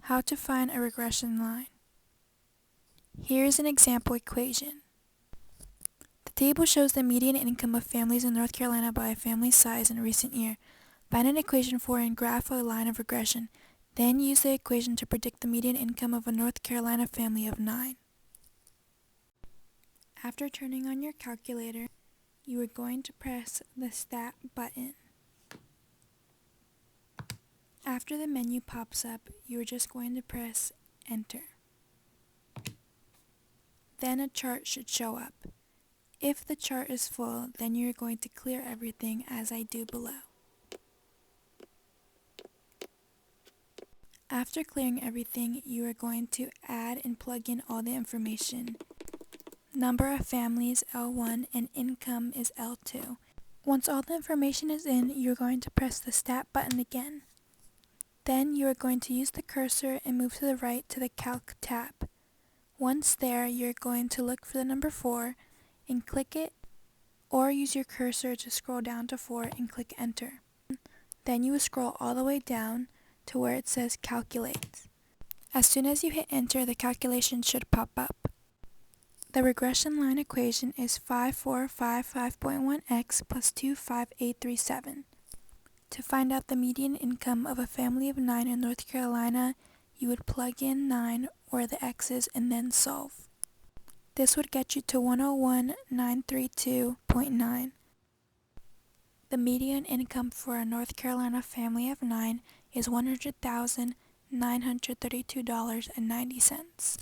How to find a regression line. Here is an example equation. The table shows the median income of families in North Carolina by family size in a recent year. Find an equation for and graph a line of regression. Then use the equation to predict the median income of a North Carolina family of 9. After turning on your calculator, you are going to press the Stat button. After the menu pops up, you are just going to press Enter. Then a chart should show up. If the chart is full, then you're going to clear everything as I do below. After clearing everything, you are going to add and plug in all the information. Number of families L1 and income is L2. Once all the information is in, you're going to press the Stat button again. Then you are going to use the cursor and move to the right to the Calc tab. Once there, you're going to look for the number 4 and click it, or use your cursor to scroll down to 4 and click Enter. Then you will scroll all the way down to where it says Calculate. As soon as you hit Enter, the calculation should pop up. The regression line equation is 5455.1x plus 25837. To find out the median income of a family of 9 in North Carolina, you would plug in 9 or the x's and then solve. This would get you to 101,932.9. The median income for a North Carolina family of 9 is $100,932.90.